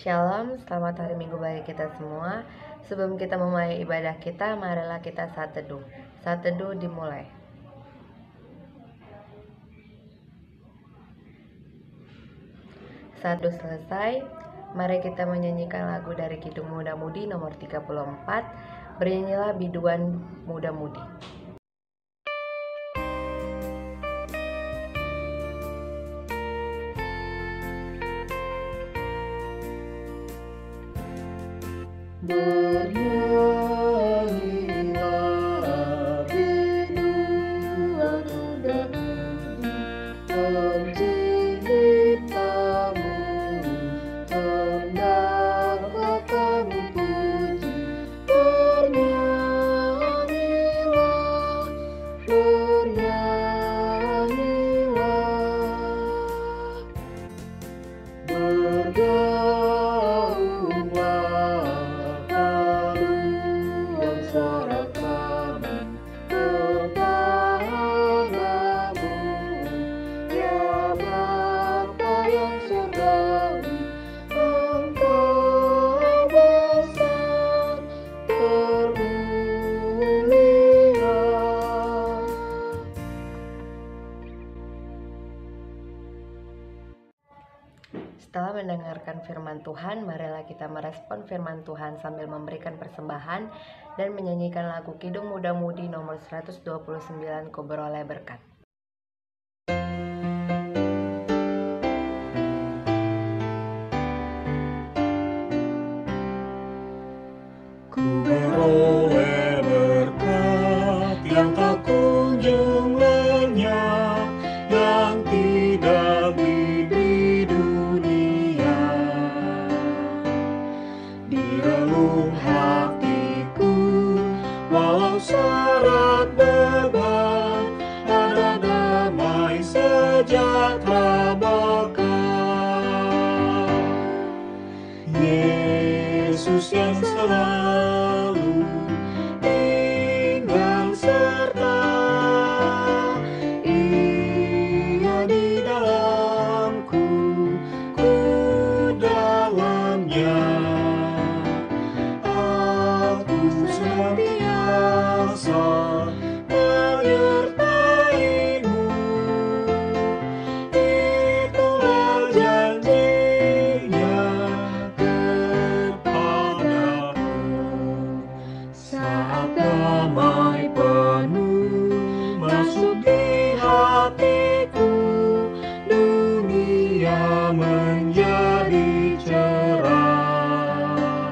Shalom, selamat hari Minggu bagi kita semua. Sebelum kita memulai ibadah kita, marilah kita saat teduh. Saat teduh dimulai. Saat teduh selesai, mari kita menyanyikan lagu dari Kidung Muda Mudi nomor 34. Bernyanyilah biduan muda mudi. Bernyanyilah biduan muda mudi, penciptamu hendaklah kami puji. Bernyanyilah, bernyanyilah, bergaunglah paduan suara kami kepadamu, ya Bapa yang surgawi. Engkau besar, termulia. Setelah mendengarkan firman Tuhan, marilah kita merespon firman Tuhan sambil memberikan persembahan dan menyanyikan lagu Kidung Muda Mudi nomor 129, Ku beroleh berkat. Ku beroleh berkat yang tak kunjung lenyap, yang tidak diberi dunia. Di relung hatiku, walau syarat beban, ada damai sejahtera bakal. Yesus yang selalu tinggal serta, Ia di dalamku, ku dalamnya. Aku senantiasa menyertai-Mu, itulah janjinya kepadaku. Saat damai penuh masuk di hatiku, dunia menjadi cerah.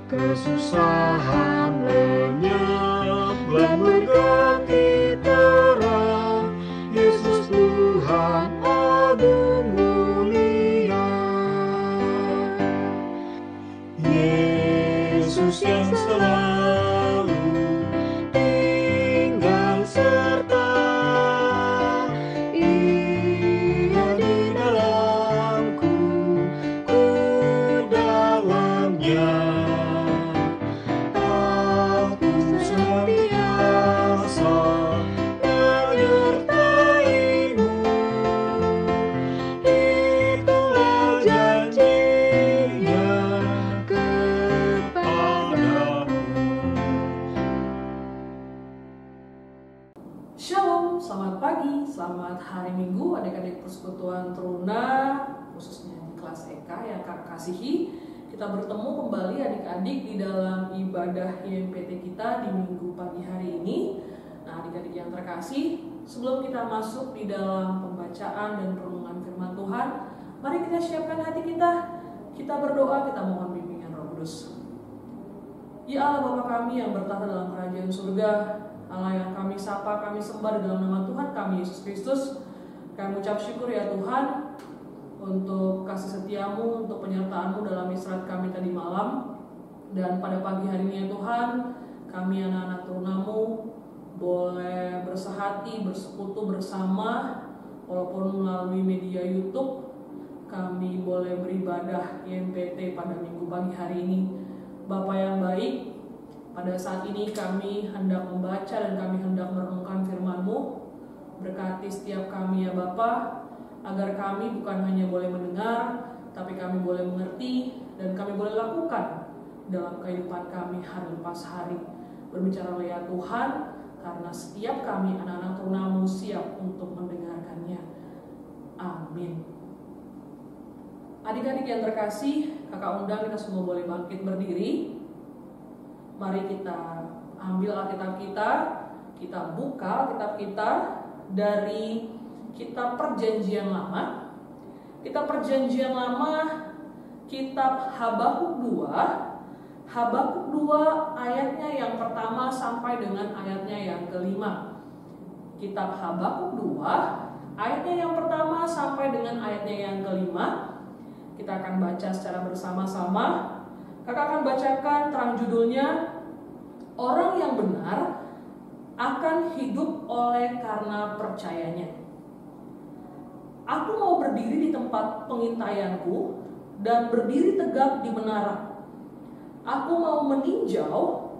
Kesusahan lenyap dan berganti terang. Yesus Tuhan agung mulia. Yesus yang selalu tinggal serta, Ia di dalamku, ku dalamnya. Aku senantiasa menyertai-Mu, itulah janjinya kepadaku. Shalom, selamat pagi, selamat hari Minggu adik-adik persekutuan Teruna, khususnya di kelas EK yang Kak kasihi. Kita bertemu kembali adik-adik di dalam ibadah YMPT kita di Minggu pagi hari ini. Nah, adik-adik yang terkasih, sebelum kita masuk di dalam pembacaan dan renungan firman Tuhan, mari kita siapkan hati kita. Kita berdoa, kita mohon bimbingan Roh Kudus. Ya Allah Bapa kami yang bertahta dalam kerajaan surga, Allah yang kami sapa, kami sembah di dalam nama Tuhan kami Yesus Kristus. Kami ucap syukur ya Tuhan untuk kasih setiamu, untuk penyertaanmu dalam istirahat kami tadi malam. Dan pada pagi hari ini ya Tuhan, kami anak-anak Turunamu boleh bersehati, bersekutu bersama, walaupun melalui media YouTube. Kami boleh beribadah YMPT pada Minggu pagi hari ini. Bapa yang baik, pada saat ini kami hendak membaca dan kami hendak merenungkan firman-Mu. Berkati setiap kami ya Bapa, agar kami bukan hanya boleh mendengar, tapi kami boleh mengerti dan kami boleh lakukan dalam kehidupan kami hari lepas hari. Berbicara ya Tuhan, karena setiap kami anak-anak turunamu siap untuk mendengarkannya. Amin. Adik-adik yang terkasih, kakak undang kita semua boleh bangkit berdiri. Mari kita ambil Alkitab kita buka Alkitab kita dari kitab Perjanjian Lama. Kitab Perjanjian Lama, kitab Habakuk 2. Habakuk 2 ayatnya yang pertama sampai dengan ayatnya yang kelima. Kitab Habakuk 2 ayatnya yang pertama sampai dengan ayatnya yang kelima. Kita akan baca secara bersama-sama. Kakak akan bacakan terang judulnya, Orang yang benar akan hidup oleh karena percayanya. Aku mau berdiri di tempat pengintaianku dan berdiri tegak di menara. Aku mau meninjau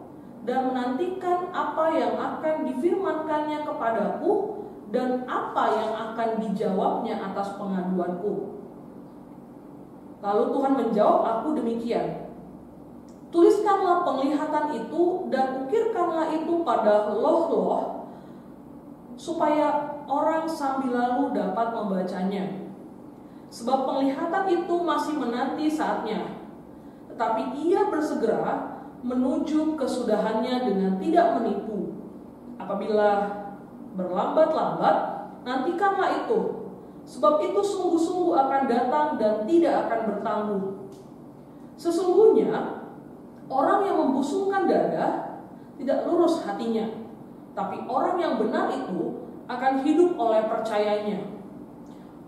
dan menantikan apa yang akan difirmankannya kepadaku dan apa yang akan dijawabnya atas pengaduanku. Lalu Tuhan menjawab aku demikian. Tuliskanlah penglihatan itu dan ukirkanlah itu pada loh-loh, supaya orang sambil lalu dapat membacanya. Sebab penglihatan itu masih menanti saatnya, tetapi ia bersegera menuju kesudahannya dengan tidak menipu. Apabila berlambat-lambat, nantikanlah itu, sebab itu sungguh-sungguh akan datang dan tidak akan bertangguh. Sesungguhnya orang yang membusungkan dada tidak lurus hatinya, tapi orang yang benar itu akan hidup oleh percayanya.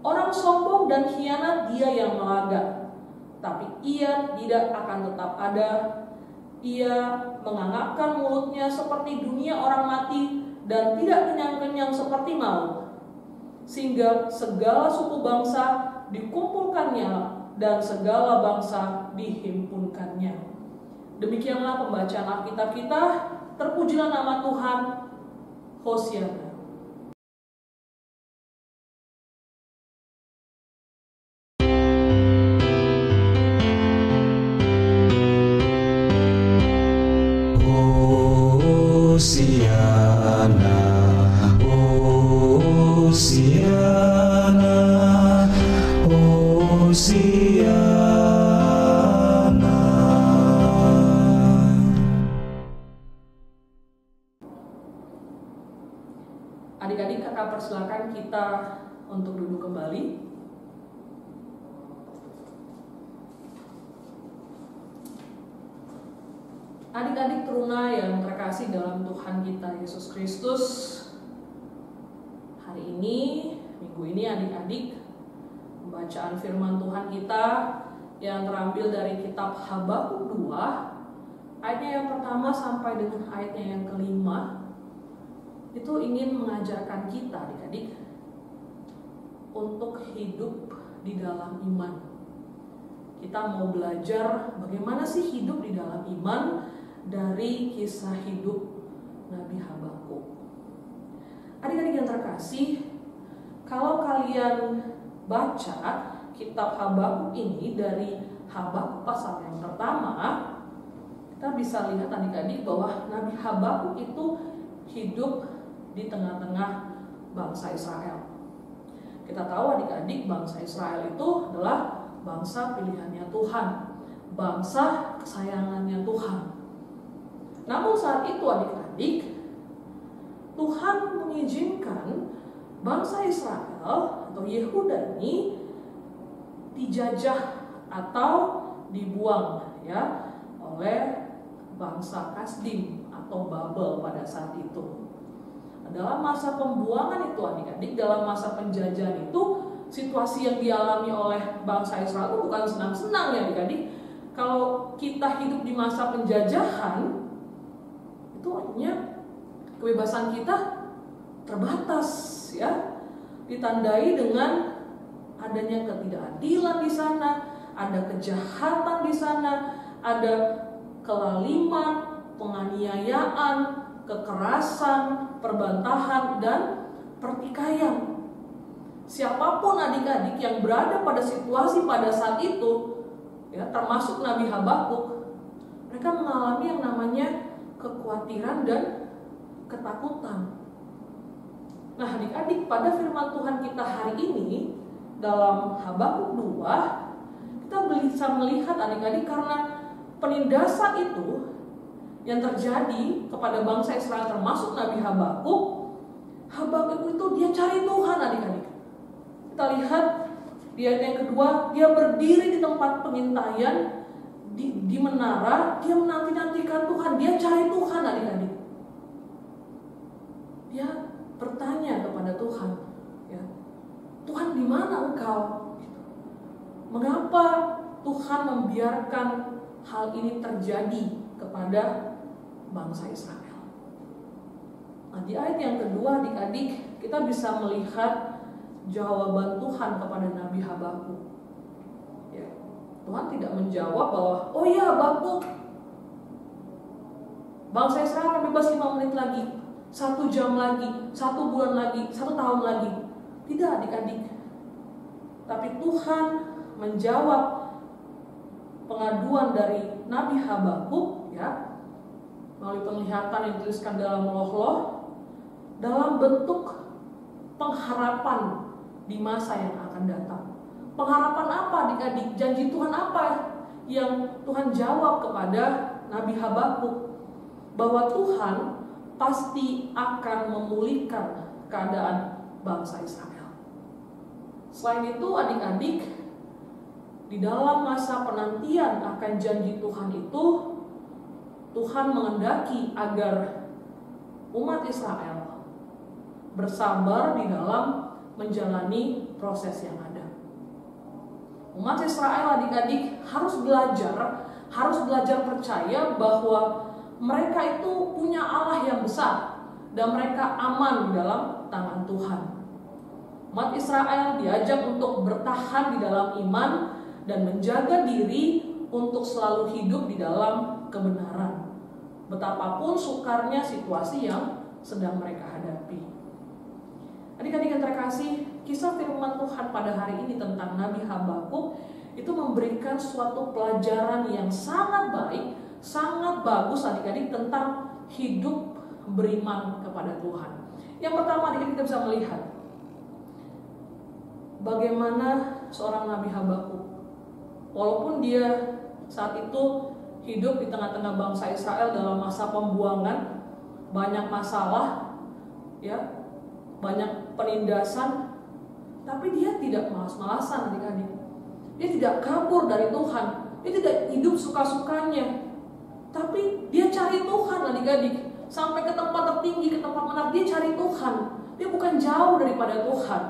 Orang sombong dan khianat dia yang melaga, tapi ia tidak akan tetap ada. Ia mengangapkan mulutnya seperti dunia orang mati dan tidak kenyang-kenyang seperti maut, sehingga segala suku bangsa dikumpulkannya dan segala bangsa dihimpunkannya. Demikianlah pembacaan Alkitab kita. Terpujilah nama Tuhan. Hosiana. Hosiana, Hosiana, Hosiana. Adik-adik, kakak persilakan kita untuk duduk kembali. Adik-adik teruna yang terkasih dalam Tuhan kita Yesus Kristus, hari ini, minggu ini adik-adik, pembacaan firman Tuhan kita yang terambil dari kitab Habakuk 2, ayatnya yang pertama sampai dengan ayatnya yang kelima, itu ingin mengajarkan kita adik-adik untuk hidup di dalam iman. Kita mau belajar bagaimana sih hidup di dalam iman dari kisah hidup Nabi Habakuk. Adik-adik yang terkasih, kalau kalian baca kitab Habakuk ini dari Habakuk pasal yang pertama, kita bisa lihat adik-adik bahwa Nabi Habakuk itu hidup di tengah-tengah bangsa Israel. Kita tahu adik-adik, bangsa Israel itu adalah bangsa pilihannya Tuhan, bangsa kesayangannya Tuhan. Namun saat itu adik-adik, Tuhan mengizinkan bangsa Israel atau Yehuda ini dijajah atau dibuang ya oleh bangsa Kasdim atau Babel pada saat itu. Dalam masa pembuangan itu adik-adik, dalam masa penjajahan itu, situasi yang dialami oleh bangsa Israel itu bukan senang-senang ya adik-adik. Kalau kita hidup di masa penjajahan, itu artinya kebebasan kita terbatas ya, ditandai dengan adanya ketidakadilan di sana, ada kejahatan di sana, ada kelaliman, penganiayaan, kekerasan, perbantahan, dan pertikaian. siapapun adik-adik yang berada pada situasi pada saat itu, ya, termasuk Nabi Habakuk, mereka mengalami yang namanya kekhawatiran dan ketakutan. Nah, adik-adik, pada firman Tuhan kita hari ini dalam Habakuk 2, kita bisa melihat adik-adik, karena penindasan itu yang terjadi kepada bangsa Israel termasuk Nabi Habakuk, Habakuk itu dia cari Tuhan adik-adik. Kita lihat di ayat yang kedua, dia berdiri di tempat pengintaian di menara, dia menanti-nantikan Tuhan, dia cari Tuhan adik-adik. Dia bertanya kepada Tuhan, ya, Tuhan di mana Engkau? Mengapa Tuhan membiarkan hal ini terjadi kepada bangsa Israel? Nah, di ayat yang kedua adik-adik, kita bisa melihat jawaban Tuhan kepada Nabi Habakuk. Ya, Tuhan tidak menjawab bahwa, oh ya Habakuk, bangsa Israel akan bebas 5 menit lagi, 1 jam lagi, 1 bulan lagi, 1 tahun lagi. Tidak adik-adik. Tapi Tuhan menjawab pengaduan dari Nabi Habakuk, ya, melalui penglihatan yang dituliskan dalam loh-loh, dalam bentuk pengharapan di masa yang akan datang. Pengharapan apa adik-adik? Janji Tuhan apa yang Tuhan jawab kepada Nabi Habakuk? Bahwa Tuhan pasti akan memulihkan keadaan bangsa Israel. Selain itu adik-adik, di dalam masa penantian akan janji Tuhan itu, Tuhan mengendaki agar umat Israel bersabar di dalam menjalani proses yang ada. Umat Israel adik-adik harus belajar percaya bahwa mereka itu punya Allah yang besar dan mereka aman di dalam tangan Tuhan. Umat Israel diajak untuk bertahan di dalam iman dan menjaga diri untuk selalu hidup di dalam kebenaran, betapapun sukarnya situasi yang sedang mereka hadapi. Adik-adik yang terkasih, kisah firman Tuhan pada hari ini tentang Nabi Habakuk itu memberikan suatu pelajaran yang sangat baik, sangat bagus adik-adik tentang hidup beriman kepada Tuhan. Yang pertama adik-adik kita bisa melihat bagaimana seorang Nabi Habakuk, walaupun dia saat itu hidup di tengah-tengah bangsa Israel dalam masa pembuangan, banyak masalah, ya, banyak penindasan, tapi dia tidak malas-malasan adik-adik. Dia tidak kabur dari Tuhan, dia tidak hidup suka-sukanya, tapi dia cari Tuhan adik-adik. Sampai ke tempat tertinggi, ke tempat mana dia cari Tuhan. Dia bukan jauh daripada Tuhan.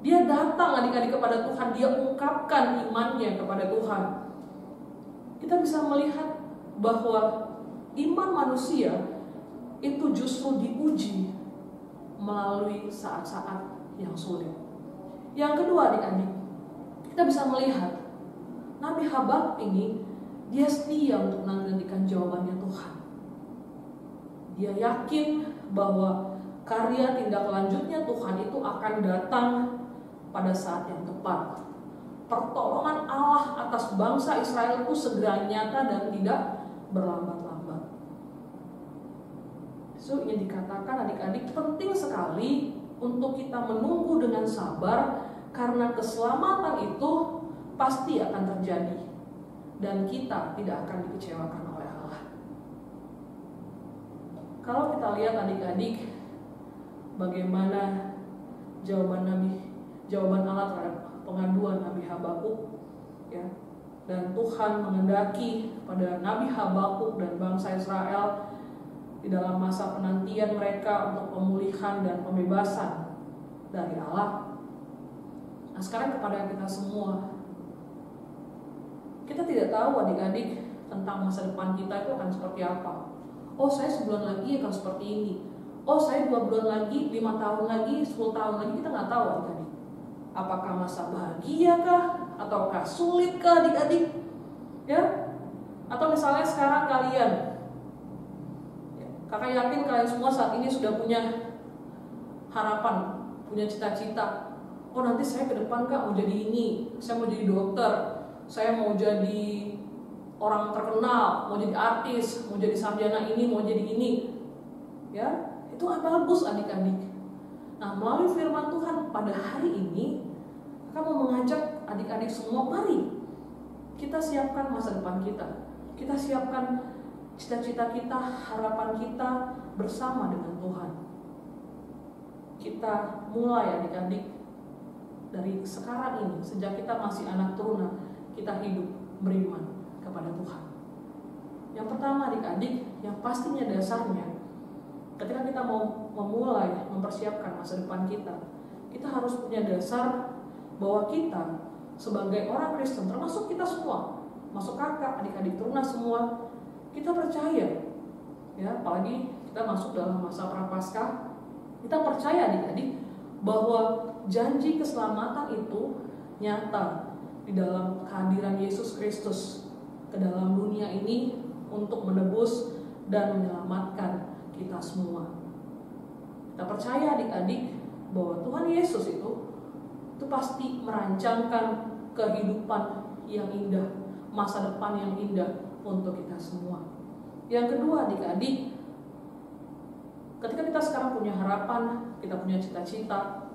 Dia datang adik-adik kepada Tuhan, dia ungkapkan imannya kepada Tuhan. Kita bisa melihat bahwa iman manusia itu justru diuji melalui saat-saat yang sulit. Yang kedua adik-adik, kita bisa melihat Nabi Habakuk ini dia setia untuk menantikan jawabannya Tuhan. Dia yakin bahwa karya tindak lanjutnya Tuhan itu akan datang pada saat yang tepat. Pertolongan Allah atas bangsa Israel itu segera nyata dan tidak berlambat-lambat. So, ingin dikatakan adik-adik, penting sekali untuk kita menunggu dengan sabar, karena keselamatan itu pasti akan terjadi dan kita tidak akan dikecewakan oleh Allah. Kalau kita lihat adik-adik bagaimana jawaban Allah terhadap pengaduan Nabi Habakuk, ya, dan Tuhan mengendaki pada Nabi Habakuk dan bangsa Israel di dalam masa penantian mereka untuk pemulihan dan pembebasan dari Allah. Nah, sekarang kepada kita semua, kita tidak tahu adik-adik tentang masa depan kita itu akan seperti apa. Oh, saya sebulan lagi akan seperti ini. Oh, saya 2 bulan lagi, 5 tahun lagi, 10 tahun lagi. Kita nggak tahu adik-adik. Apakah masa bahagia kah? Ataukah sulit kah adik-adik? Ya? Atau misalnya sekarang kalian, kakak yakin kalian semua saat ini sudah punya harapan, punya cita-cita. oh nanti saya ke depan Kak mau jadi ini, saya mau jadi dokter, saya mau jadi orang terkenal, mau jadi artis, mau jadi sarjana ini, mau jadi ini. Ya, itu bagus adik-adik. Nah, melalui firman Tuhan pada hari ini akan mau mengajak adik-adik semua, mari kita siapkan masa depan kita. Kita siapkan cita-cita kita, harapan kita bersama dengan Tuhan. Kita mulai adik-adik dari sekarang ini, sejak kita masih anak teruna, kita hidup beriman kepada Tuhan. Yang pertama adik-adik, yang pastinya dasarnya, ketika kita mau memulai mempersiapkan masa depan kita, kita harus punya dasar bahwa kita sebagai orang Kristen, termasuk kita semua, masuk kakak, adik-adik teruna semua, kita percaya, ya, apalagi kita masuk dalam masa prapaskah, kita percaya adik-adik bahwa janji keselamatan itu nyata di dalam kehadiran Yesus Kristus ke dalam dunia ini untuk menebus dan menyelamatkan kita semua. Kita percaya adik-adik bahwa Tuhan Yesus itu pasti merancangkan kehidupan yang indah, masa depan yang indah untuk kita semua. Yang kedua adik-adik, ketika kita sekarang punya harapan, kita punya cita-cita,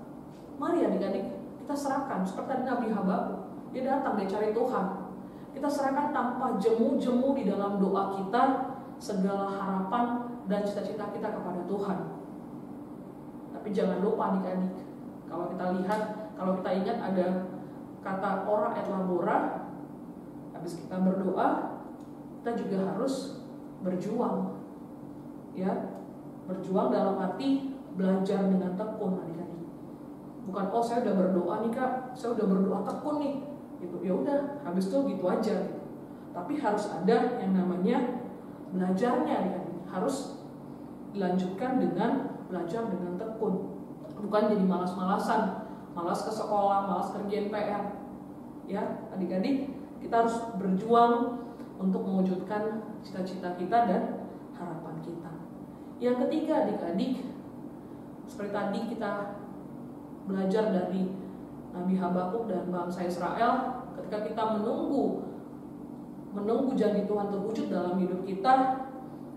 mari adik-adik kita serahkan seperti Nabi Habakuk. Dia datang, dia cari Tuhan. Kita serahkan tanpa jemu-jemu di dalam doa kita segala harapan dan cita-cita kita kepada Tuhan. Tapi jangan lupa adik-adik, kalau kita lihat, kalau kita ingat ada kata ora et labora, habis kita berdoa, kita juga harus berjuang. Ya, berjuang dalam arti belajar dengan tekun adik-adik. Bukan oh saya udah berdoa nih Kak, saya udah berdoa tekun nih, gitu. Ya udah, habis itu gitu aja. Gitu. Tapi harus ada yang namanya belajarnya adik-adik. Harus dilanjutkan dengan belajar dengan tekun. Bukan jadi malas-malasan, malas ke sekolah, malas kerjain PR. Ya, adik-adik, kita harus berjuang untuk mewujudkan cita-cita kita dan harapan kita. Yang ketiga adik-adik, seperti tadi kita belajar dari Nabi Habakuk dan bangsa Israel, ketika kita menunggu janji Tuhan terwujud dalam hidup kita,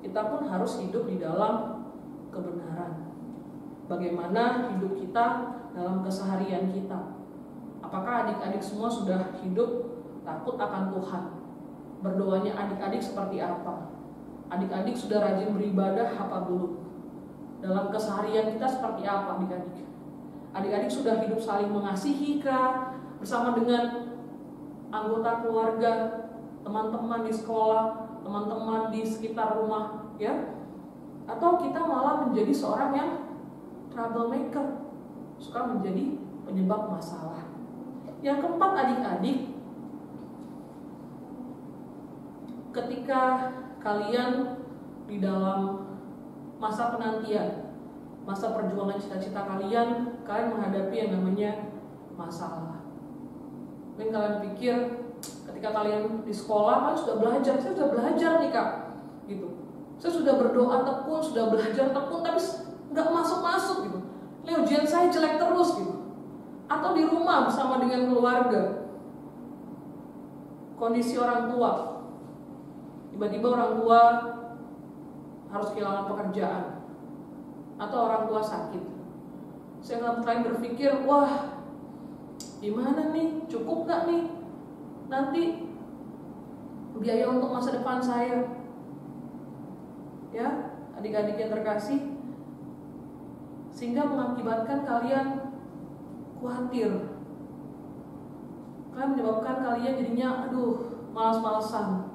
kita pun harus hidup di dalam kebenaran. Bagaimana hidup kita dalam keseharian kita? Apakah adik-adik semua sudah hidup takut akan Tuhan? Berdoanya adik-adik seperti apa? Adik-adik sudah rajin beribadah apa belum? Dalam keseharian kita seperti apa adik-adik? Adik-adik sudah hidup saling mengasihi kah? Bersama dengan anggota keluarga, teman-teman di sekolah, teman-teman di sekitar rumah, ya? Atau kita malah menjadi seorang yang troublemaker, suka menjadi penyebab masalah. Yang keempat adik-adik, ketika kalian di dalam masa penantian, masa perjuangan cita-cita kalian menghadapi yang namanya masalah. Mungkin kalian pikir ketika kalian di sekolah, kalian sudah belajar, saya sudah belajar nih Kak, gitu. Saya sudah berdoa tekun, sudah belajar tekun, tapi nggak masuk-masuk gitu. Ini ujian saya jelek terus gitu. Atau di rumah bersama dengan keluarga, kondisi orang tua, tiba-tiba orang tua harus kehilangan pekerjaan, atau orang tua sakit. Saya kalian berpikir, wah gimana nih, cukup gak nih nanti biaya untuk masa depan saya? Ya, adik-adik yang terkasih, sehingga mengakibatkan kalian khawatir. Kalian menyebabkan kalian jadinya malas-malasan.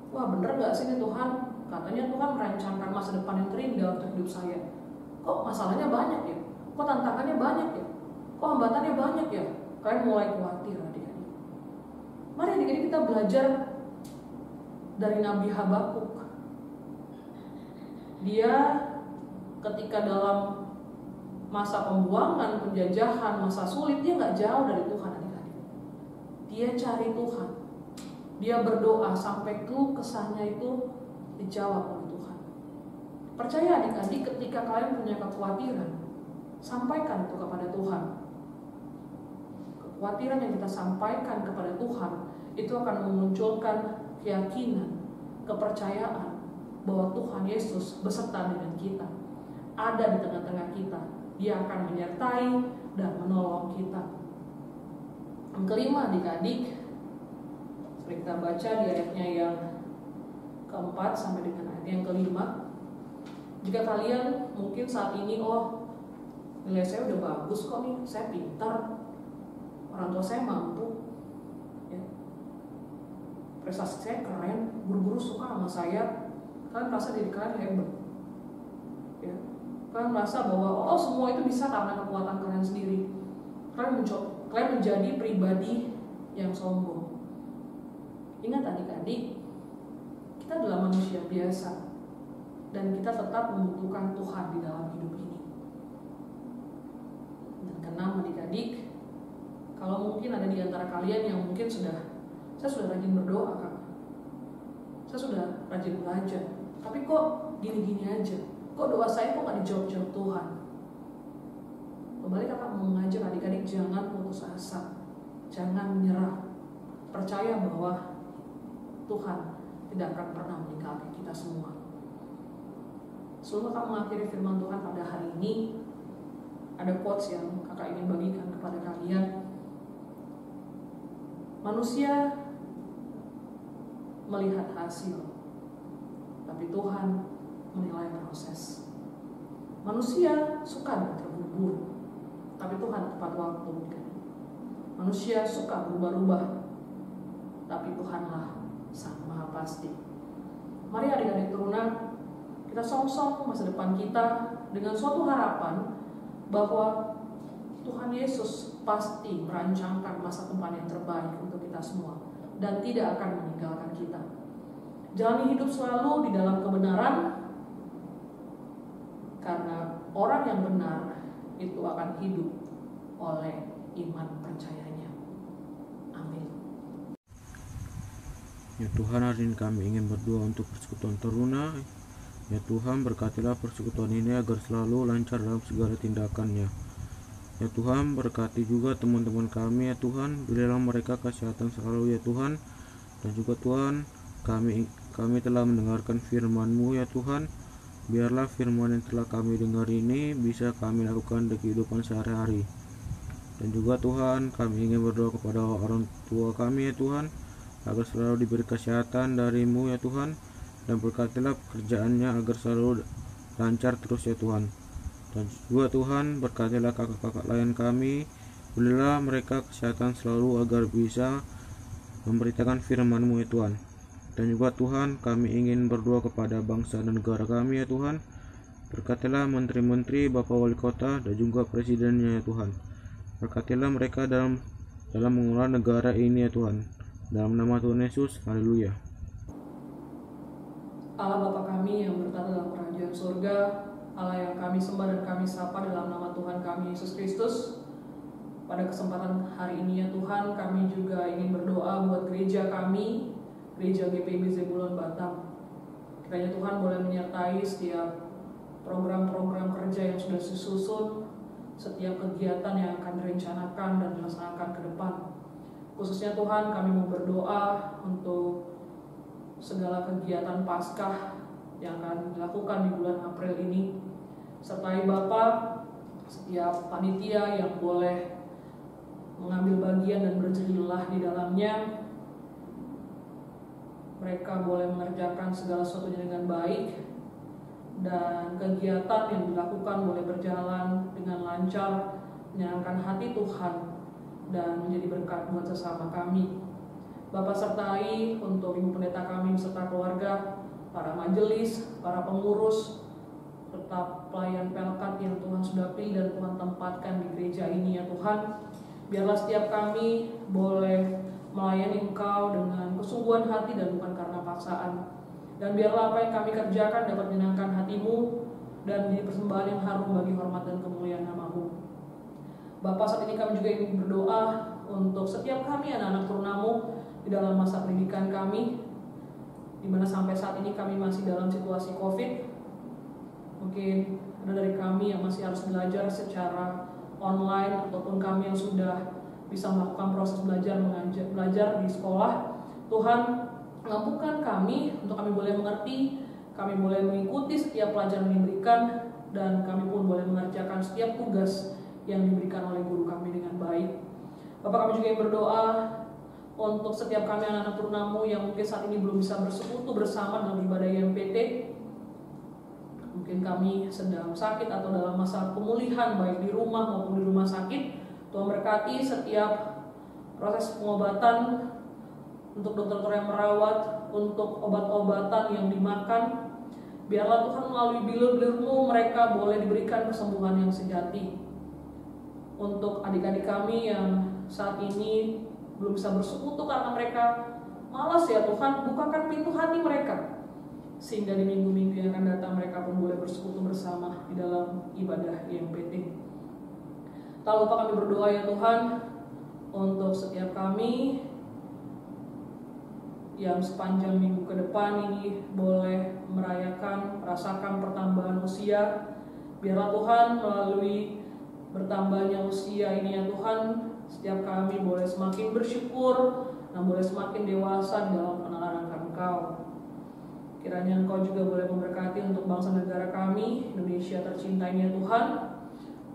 Wah bener gak sih nih Tuhan? Katanya Tuhan merancangkan masa depan yang terindah untuk hidup saya. Kok masalahnya banyak ya? Kok tantangannya banyak ya? Kok hambatannya banyak ya? Kalian mulai khawatir adik-adik. Mari adik-adik kita belajar dari Nabi Habakuk. Dia ketika dalam masa pembuangan, penjajahan, masa sulit, dia gak jauh dari Tuhan adik-adik. Dia cari Tuhan. Dia berdoa sampai keluh kesahnya itu dijawab oleh Tuhan. Percaya adik-adik, ketika kalian punya kekhawatiran, sampaikan itu kepada Tuhan. Kekhawatiran yang kita sampaikan kepada Tuhan itu akan memunculkan keyakinan, kepercayaan bahwa Tuhan Yesus beserta dengan kita, ada di tengah-tengah kita. Dia akan menyertai dan menolong kita. Yang kelima, adik-adik, seperti kita baca di ayatnya yang keempat sampai dengan ayat yang kelima, jika kalian mungkin saat ini, nilai saya udah bagus kok nih, saya pintar, orang tua saya mampu, ya, prestasi saya keren, guru-guru suka sama saya, kalian merasa diri kalian hebat, ya, kalian merasa bahwa semua itu bisa karena kekuatan kalian sendiri. Kalian menjadi pribadi yang sombong. Ingat adik-adik, kita adalah manusia biasa dan kita tetap membutuhkan Tuhan di dalam hidup ini. Dan keenam, adik-adik, kalau mungkin ada di antara kalian yang mungkin saya sudah rajin berdoa, Kak, saya sudah rajin belajar, tapi kok gini-gini aja, kok doa saya kok gak dijawab-jawab Tuhan. Kembali kakak mengajak adik-adik jangan putus asa, jangan menyerah, percaya bahwa Tuhan tidak akan pernah meninggalkan kita semua. Sebelum kakak mengakhiri firman Tuhan pada hari ini, ada quotes yang kakak ingin bagikan kepada kalian. Manusia melihat hasil, tapi Tuhan menilai proses. Manusia suka terburu-buru, tapi Tuhan tepat waktu. Manusia suka berubah-ubah, tapi Tuhanlah Sang Maha Pasti. Mari adik-adik teruna, kita song-song masa depan kita dengan suatu harapan bahwa Tuhan Yesus pasti merancangkan masa depan yang terbaik untuk kita semua dan tidak akan meninggalkan kita. Jalani hidup selalu di dalam kebenaran, karena orang yang benar itu akan hidup oleh iman percayanya. Amin. Ya Tuhan, hari ini kami ingin berdoa untuk persekutuan teruna. Ya Tuhan, berkatilah persekutuan ini agar selalu lancar dalam segala tindakannya. Ya Tuhan, berkati juga teman-teman kami ya Tuhan, berilah mereka kesehatan selalu ya Tuhan. Dan juga Tuhan, kami telah mendengarkan firman-Mu ya Tuhan. Biarlah firman yang telah kami dengar ini bisa kami lakukan di kehidupan sehari-hari. Dan juga Tuhan, kami ingin berdoa kepada orang tua kami ya Tuhan, agar selalu diberi kesehatan dari-Mu ya Tuhan. Dan berkatilah pekerjaannya agar selalu lancar terus ya Tuhan. Dan juga Tuhan, berkatilah kakak-kakak lain kami, berilah mereka kesehatan selalu agar bisa memberitakan firman-Mu ya Tuhan. Dan juga Tuhan, kami ingin berdoa kepada bangsa dan negara kami ya Tuhan. Berkatilah menteri-menteri, Bapak Wali Kota, dan juga presidennya ya Tuhan. Berkatilah mereka dalam mengelola negara ini ya Tuhan. Dalam nama Tuhan Yesus, haleluya. Allah Bapa kami yang bertata dalam kerajaan surga, Allah yang kami sembah dan kami sapa dalam nama Tuhan kami Yesus Kristus. Pada kesempatan hari ini ya Tuhan, kami juga ingin berdoa buat gereja kami, Gereja GPIB Zebulon Batam. Kiranya Tuhan boleh menyertai setiap program-program kerja yang sudah disusun, setiap kegiatan yang akan direncanakan dan dilaksanakan ke depan. Khususnya Tuhan, kami mau berdoa untuk segala kegiatan Paskah yang akan dilakukan di bulan April ini. Sertai Bapak, setiap panitia yang boleh mengambil bagian dan berjerilah di dalamnya, mereka boleh mengerjakan segala sesuatunya dengan baik, dan kegiatan yang dilakukan boleh berjalan dengan lancar, menyenangkan hati Tuhan, dan menjadi berkat buat sesama kami. Bapak sertai untuk Ibu Pendeta kami beserta keluarga, para majelis, para pengurus, serta pelayan pelkat yang Tuhan sudah pilih dan Tuhan tempatkan di gereja ini ya Tuhan. Biarlah setiap kami boleh melayani Engkau dengan kesungguhan hati dan bukan karena paksaan. Dan biarlah apa yang kami kerjakan dapat menyenangkan hati-Mu dan menjadi persembahan yang harum bagi hormat dan kemuliaan nama-Mu. Bapak, saat ini kami juga ingin berdoa untuk setiap kami anak-anak turunamu di dalam masa pendidikan kami, di mana sampai saat ini kami masih dalam situasi COVID. Mungkin ada dari kami yang masih harus belajar secara online, ataupun kami yang sudah bisa melakukan proses belajar di sekolah. Tuhan, mampukan kami untuk kami boleh mengerti, kami boleh mengikuti setiap pelajaran yang diberikan, dan kami pun boleh mengerjakan setiap tugas yang diberikan oleh guru kami dengan baik. Bapak, kami juga yang berdoa untuk setiap kami anak-anak turunamu yang mungkin saat ini belum bisa bersekutu bersama dalam ibadah YMPT. Mungkin kami sedang sakit atau dalam masa pemulihan, baik di rumah maupun di rumah sakit. Tuhan berkati setiap proses pengobatan, untuk dokter-dokter yang merawat, untuk obat-obatan yang dimakan. Biarlah Tuhan melalui bilur-bilur-Mu mereka boleh diberikan kesembuhan yang sejati. Untuk adik-adik kami yang saat ini belum bisa bersekutu karena mereka malas, ya Tuhan, bukakan pintu hati mereka, sehingga di minggu-minggu yang akan datang mereka pun boleh bersekutu bersama di dalam ibadah YMPT. Tak lupa kami berdoa, ya Tuhan, untuk setiap kami yang sepanjang minggu ke depan ini boleh merasakan pertambahan usia. Biarlah Tuhan melalui bertambahnya usia ini, ya Tuhan, setiap kami boleh semakin bersyukur dan boleh semakin dewasa di dalam pengenalan akan Engkau. Kiranya Engkau juga boleh memberkati untuk bangsa negara kami, Indonesia tercinta ini, ya Tuhan.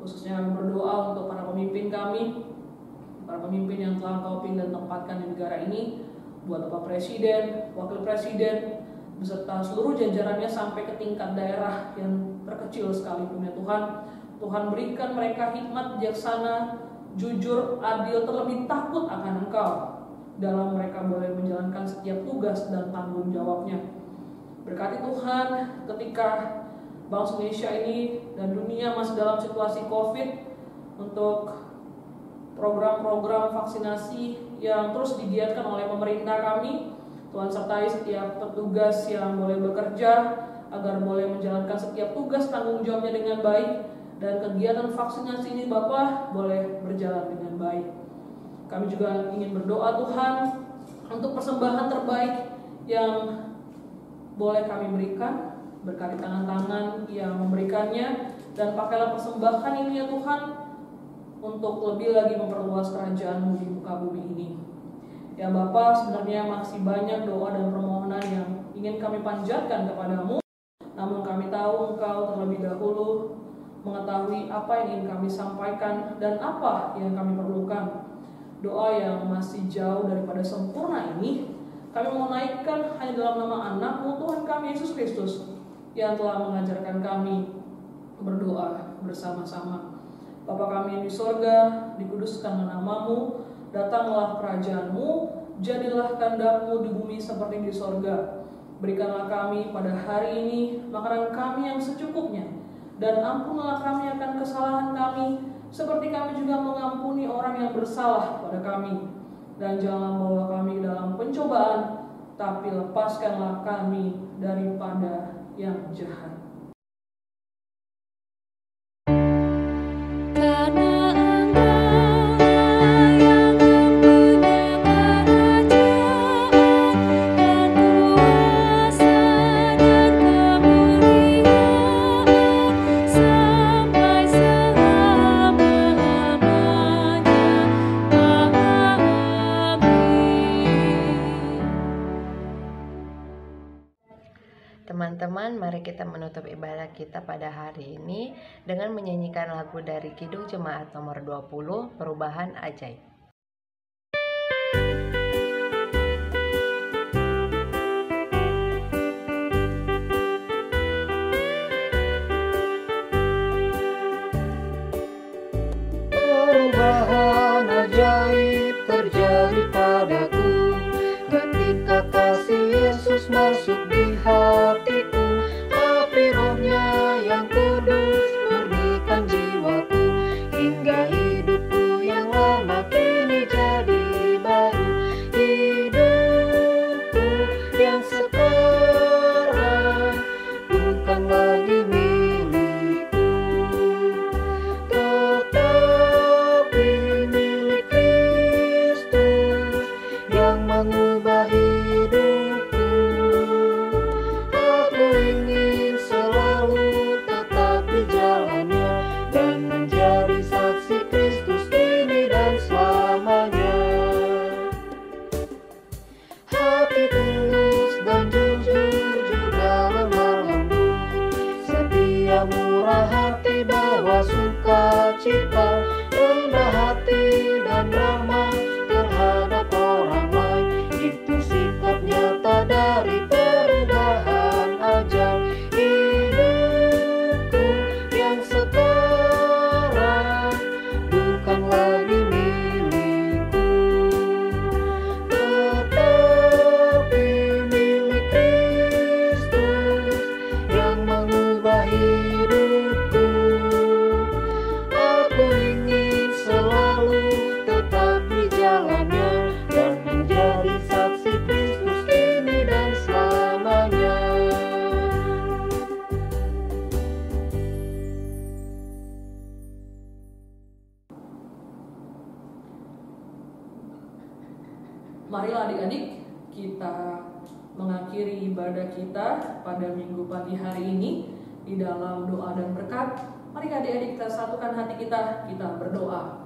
Khususnya kami berdoa untuk para pemimpin kami, para pemimpin yang telah Engkau pilih dan tempatkan di negara ini, buat Bapak Presiden, Wakil Presiden, beserta seluruh jajarannya sampai ke tingkat daerah yang terkecil sekalipun, ya Tuhan. Tuhan berikan mereka hikmat, bijaksana, jujur, adil, terlebih takut akan Engkau dalam mereka boleh menjalankan setiap tugas dan tanggung jawabnya. Berkati Tuhan ketika bangsa Indonesia ini dan dunia masih dalam situasi COVID, untuk program-program vaksinasi yang terus digiatkan oleh pemerintah kami. Tuhan sertai setiap petugas yang boleh bekerja agar boleh menjalankan setiap tugas tanggung jawabnya dengan baik, dan kegiatan vaksinasi ini Bapa boleh berjalan dengan baik. Kami juga ingin berdoa Tuhan untuk persembahan terbaik yang boleh kami berikan, berkati tangan-tangan yang memberikannya, dan pakailah persembahan ini, ya Tuhan, untuk lebih lagi memperluas kerajaan-Mu di muka bumi ini. Ya Bapa, sebenarnya masih banyak doa dan permohonan yang ingin kami panjatkan kepadamu, namun kami tahu Engkau terlebih dahulu mengetahui apa yang ingin kami sampaikan dan apa yang kami perlukan. Doa yang masih jauh daripada sempurna ini kami mau naikkan hanya dalam nama Anak-Mu, Tuhan kami Yesus Kristus, yang telah mengajarkan kami berdoa bersama-sama. Bapa kami yang di sorga, dikuduskanlah nama-Mu, datanglah kerajaan-Mu, jadilah kehendak-Mu di bumi seperti di sorga. Berikanlah kami pada hari ini makanan kami yang secukupnya, dan ampunlah kami akan kesalahan kami, seperti kami juga mengampuni orang yang bersalah pada kami. Dan janganlah membawa kami dalam pencobaan, tapi lepaskanlah kami daripada yang jahat. Teman-teman, mari kita menutup ibadah kita pada hari ini dengan menyanyikan lagu dari Kidung Jemaat nomor 20, Perubahan Ajaib. Perubahan ajaib terjadi padaku ketika kasih Yesus masuk di hatiku. Api Roh-Nya yang kudus murnikan jiwaku, hingga hidupku yang lama kini sukacita, rendah hati dan ramah terhadap orang lain. Itu sikap nyata dari perubahan ajar. Hidupku yang sekarang bukan lagi milikku, tetapi milik Kristus yang mengubah hidupku. Aku ingin selalu tetap di jalannya dan menjadi saksi Kristus kini dan selamanya. Marilah adik-adik, kita mengakhiri ibadah kita pada minggu pagi hari ini di dalam doa dan berkat. Mari adik-adik kita satukan hati kita berdoa.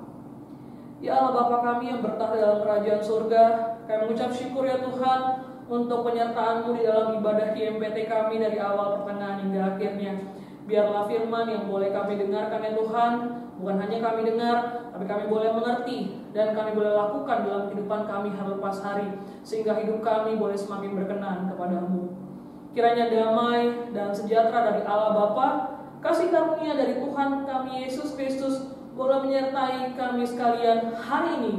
Ya Allah Bapa kami yang bertahta dalam kerajaan surga, kami mengucap syukur ya Tuhan untuk penyertaan-Mu di dalam ibadah KMPT kami dari awal, pertengahan hingga akhirnya. Biarlah firman yang boleh kami dengarkan ya Tuhan, bukan hanya kami dengar, tapi kami boleh mengerti dan kami boleh lakukan dalam kehidupan kami hari lepas hari, sehingga hidup kami boleh semakin berkenan kepada-Mu. Kiranya damai dan sejahtera dari Allah Bapa, kasih karunia dari Tuhan kami Yesus Kristus boleh menyertai kami sekalian hari ini,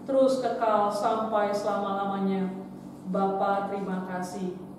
terus kekal sampai selama-lamanya. Bapa, terima kasih.